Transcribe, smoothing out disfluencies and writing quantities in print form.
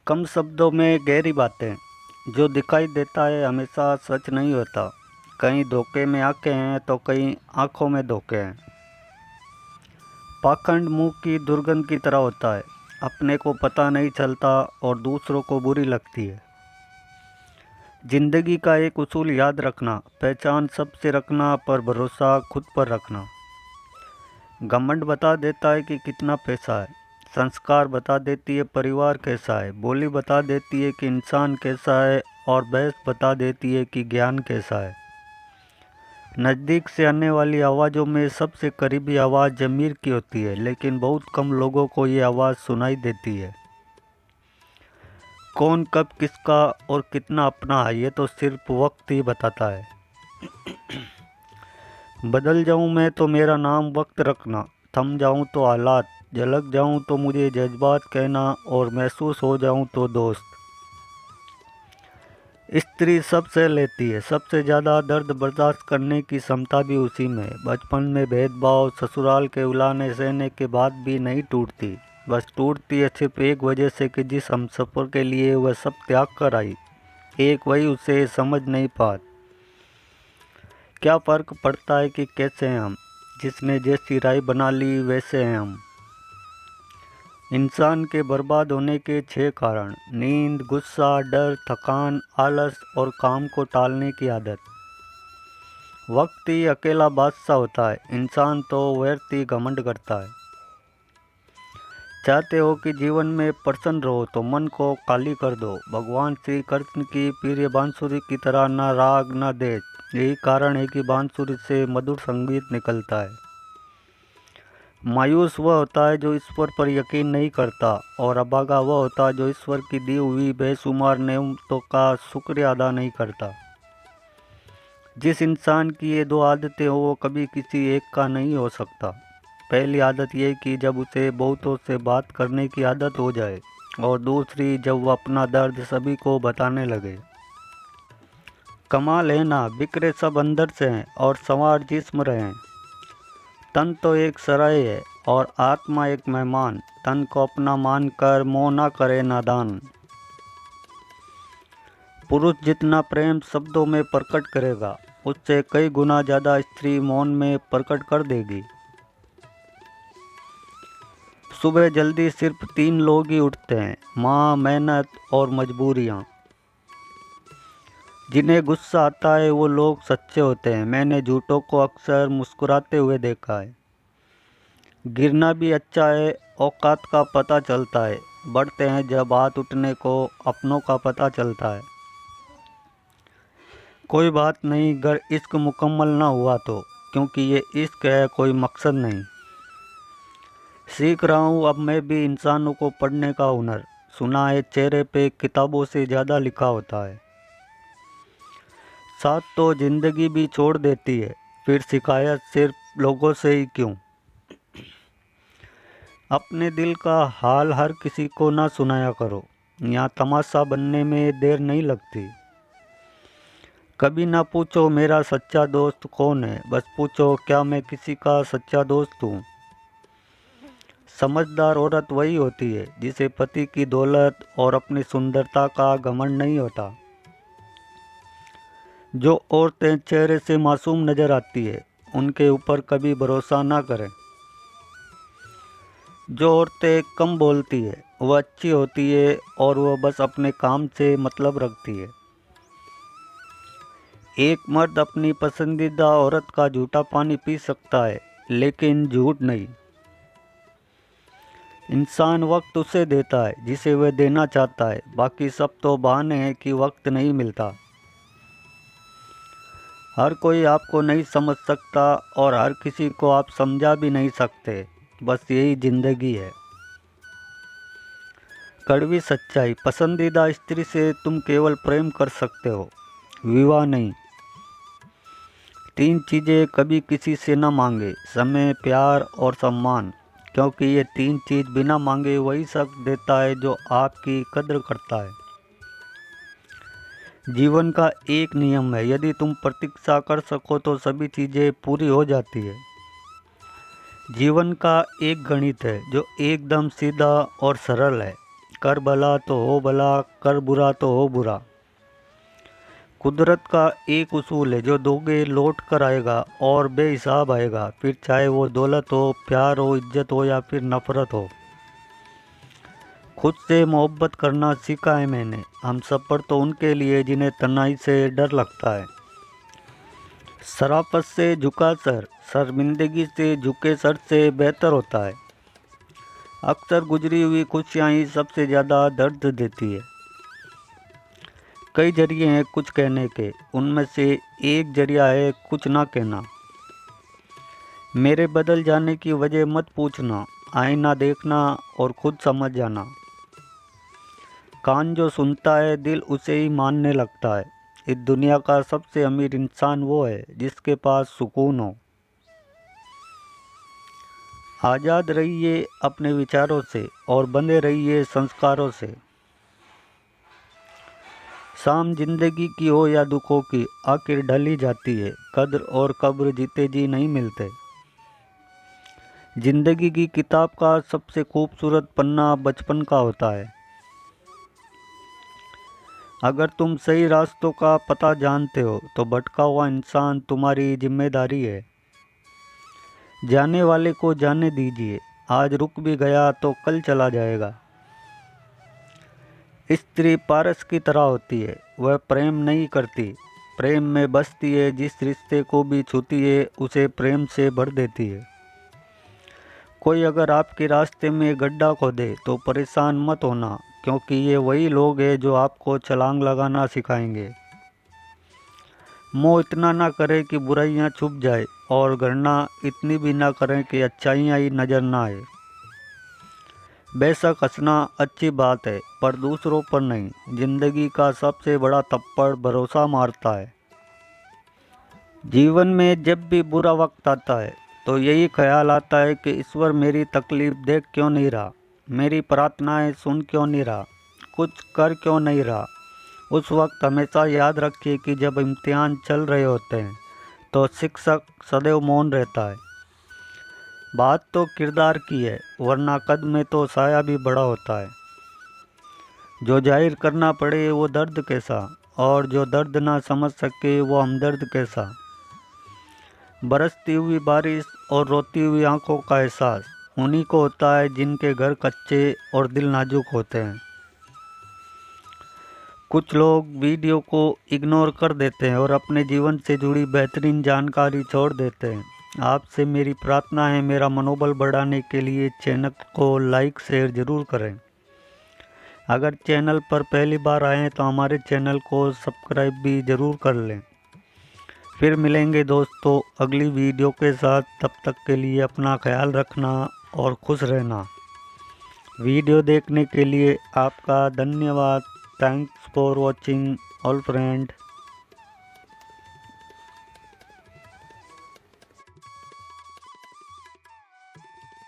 कम शब्दों में गहरी बातें। जो दिखाई देता है हमेशा सच नहीं होता। कहीं धोखे में आंखें हैं तो कहीं आंखों में धोखे हैं। पाखंड मुंह की दुर्गंध की तरह होता है। अपने को पता नहीं चलता और दूसरों को बुरी लगती है। जिंदगी का एक उसूल याद रखना, पहचान सबसे रखना पर भरोसा खुद पर रखना। घमंड बता देता है कि कितना पैसा है। संस्कार बता देती है परिवार कैसा है। बोली बता देती है कि इंसान कैसा है और बहस बता देती है कि ज्ञान कैसा है। नज़दीक से आने वाली आवाज़ों में सबसे करीबी आवाज़ ज़मीर की होती है, लेकिन बहुत कम लोगों को ये आवाज़ सुनाई देती है। कौन कब किसका और कितना अपना है ये तो सिर्फ वक्त ही बताता है। बदल जाऊं मैं तो मेरा नाम वक्त रखना, थम जाऊं तो हालात, झलक जाऊं तो मुझे जज्बात कहना और महसूस हो जाऊं तो दोस्त। स्त्री सब सह लेती है, सबसे ज़्यादा दर्द बर्दाश्त करने की क्षमता भी उसी में है। बचपन में भेदभाव, ससुराल के उलाहने सहने के बाद भी नहीं टूटती। बस टूटती है सिर्फ एक वजह से कि जिस हमसफ़र के लिए वह सब त्याग कर आई, एक वही उसे समझ नहीं पाती। क्या फ़र्क पड़ता है कि कैसे हैं हम, जिसने जैसी राय बना ली वैसे हैं हम। इंसान के बर्बाद होने के 6 कारण: नींद, गुस्सा, डर, थकान, आलस और काम को टालने की आदत। वक्त ही अकेला बादशाह होता है, इंसान तो व्यर्थ ही घमंड करता है। चाहते हो कि जीवन में प्रसन्न रहो तो मन को खाली कर दो। भगवान श्री कृष्ण की प्रिय बांसुरी की तरह न राग न देश। यही कारण है कि बांसुरी से मधुर संगीत निकलता है। मायूस वह होता है जो ईश्वर पर यकीन नहीं करता, और अभागा वह होता है जो ईश्वर की दी हुई बेशुमार नेमतों का शुक्रिया अदा नहीं करता। जिस इंसान की ये 2 आदतें हो वो कभी किसी एक का नहीं हो सकता। पहली आदत ये कि जब उसे बहुतों से बात करने की आदत हो जाए, और दूसरी जब वह अपना दर्द सभी को बताने लगे। कमाल है ना, बिखरे सब अंदर से हैं और संवार जिस्म रहे। तन तो एक सराय है और आत्मा एक मेहमान। तन को अपना मानकर मोह न करे नादान। पुरुष जितना प्रेम शब्दों में प्रकट करेगा, उससे कई गुना ज़्यादा स्त्री मौन में प्रकट कर देगी। सुबह जल्दी सिर्फ 3 लोग ही उठते हैं: माँ, मेहनत और मजबूरियाँ। जिन्हें गुस्सा आता है वो लोग सच्चे होते हैं। मैंने झूठों को अक्सर मुस्कुराते हुए देखा है। गिरना भी अच्छा है, औकात का पता चलता है। बढ़ते हैं जब हाथ उठने को अपनों का पता चलता है। कोई बात नहीं अगर इश्क मुकम्मल ना हुआ तो, क्योंकि ये इश्क है, कोई मकसद नहीं। सीख रहा हूँ अब मैं भी इंसानों को पढ़ने का हुनर। सुना है चेहरे पे किताबों से ज़्यादा लिखा होता है। साथ तो ज़िंदगी भी छोड़ देती है, फिर शिकायत सिर्फ लोगों से ही क्यों। अपने दिल का हाल हर किसी को ना सुनाया करो, यहाँ तमाशा बनने में देर नहीं लगती। कभी ना पूछो मेरा सच्चा दोस्त कौन है, बस पूछो क्या मैं किसी का सच्चा दोस्त हूँ। समझदार औरत वही होती है जिसे पति की दौलत और अपनी सुंदरता का घमंड नहीं होता। जो औरतें चेहरे से मासूम नजर आती है, उनके ऊपर कभी भरोसा ना करें। जो औरतें कम बोलती है वह अच्छी होती है और वह बस अपने काम से मतलब रखती है। एक मर्द अपनी पसंदीदा औरत का झूठा पानी पी सकता है, लेकिन झूठ नहीं। इंसान वक्त उसे देता है जिसे वह देना चाहता है, बाकी सब तो बहाने हैं कि वक्त नहीं मिलता। हर कोई आपको नहीं समझ सकता और हर किसी को आप समझा भी नहीं सकते, बस यही ज़िंदगी है। कड़वी सच्चाई: पसंदीदा स्त्री से तुम केवल प्रेम कर सकते हो, विवाह नहीं। 3 चीज़ें कभी किसी से न मांगे: समय, प्यार और सम्मान, क्योंकि ये 3 चीज़ बिना मांगे वही शख्स देता है जो आपकी कद्र करता है। जीवन का एक नियम है, यदि तुम प्रतीक्षा कर सको तो सभी चीज़ें पूरी हो जाती है। जीवन का एक गणित है जो एकदम सीधा और सरल है: कर भला तो हो भला, कर बुरा तो हो बुरा। कुदरत का एक उसूल है, जो दोगे लौट कर आएगा और बेहिसाब आएगा, फिर चाहे वो दौलत हो, प्यार हो, इज्जत हो या फिर नफरत हो। खुद से मोहब्बत करना सीखा है मैंने, हम सफ़र तो उनके लिए जिन्हें तन्हाई से डर लगता है। शराफत से झुका सर, शर्मिंदगी से झुके सर से बेहतर होता है। अक्सर गुजरी हुई खुशियाँ ही सबसे ज़्यादा दर्द देती है। कई जरिए हैं कुछ कहने के, उनमें से एक जरिया है कुछ ना कहना। मेरे बदल जाने की वजह मत पूछना, आईना देखना और खुद समझ जाना। कान जो सुनता है, दिल उसे ही मानने लगता है। इस दुनिया का सबसे अमीर इंसान वो है जिसके पास सुकून हो। आज़ाद रहिए अपने विचारों से और बंधे रहिए संस्कारों से। शाम जिंदगी की हो या दुखों की, आखिर ढल ही जाती है। कद्र और कब्र जीते जी नहीं मिलते। जिंदगी की किताब का सबसे खूबसूरत पन्ना बचपन का होता है। अगर तुम सही रास्तों का पता जानते हो तो भटका हुआ इंसान तुम्हारी जिम्मेदारी है। जाने वाले को जाने दीजिए, आज रुक भी गया तो कल चला जाएगा। स्त्री पारस की तरह होती है, वह प्रेम नहीं करती, प्रेम में बसती है। जिस रिश्ते को भी छूती है उसे प्रेम से भर देती है। कोई अगर आपके रास्ते में गड्ढा खोदे तो परेशान मत होना, क्योंकि ये वही लोग हैं जो आपको छलांग लगाना सिखाएंगे। मोह इतना ना करें कि बुराइयां छुप जाए, और घृणा इतनी भी ना करें कि अच्छाइयाँ ही नज़र ना आए। बेशक हंसना अच्छी बात है, पर दूसरों पर नहीं। जिंदगी का सबसे बड़ा थप्पड़ भरोसा मारता है। जीवन में जब भी बुरा वक्त आता है तो यही ख्याल आता है कि ईश्वर मेरी तकलीफ देख क्यों नहीं रहा, मेरी प्रार्थनाएं सुन क्यों नहीं रहा, कुछ कर क्यों नहीं रहा। उस वक्त हमेशा याद रखिए कि जब इम्तिहान चल रहे होते हैं तो शिक्षक सदैव मौन रहता है। बात तो किरदार की है, वरना कद में तो साया भी बड़ा होता है। जो जाहिर करना पड़े वो दर्द कैसा, और जो दर्द ना समझ सके वो हमदर्द कैसा। बरसती हुई बारिश और रोती हुई आंखों का एहसास उन्हीं को होता है जिनके घर कच्चे और दिल नाजुक होते हैं। कुछ लोग वीडियो को इग्नोर कर देते हैं और अपने जीवन से जुड़ी बेहतरीन जानकारी छोड़ देते हैं। आपसे मेरी प्रार्थना है, मेरा मनोबल बढ़ाने के लिए चैनल को लाइक शेयर ज़रूर करें। अगर चैनल पर पहली बार आए तो हमारे चैनल को सब्सक्राइब भी ज़रूर कर लें। फिर मिलेंगे दोस्तों अगली वीडियो के साथ। तब तक के लिए अपना ख्याल रखना और खुश रहना। वीडियो देखने के लिए आपका धन्यवाद। Thanks for watching all friend.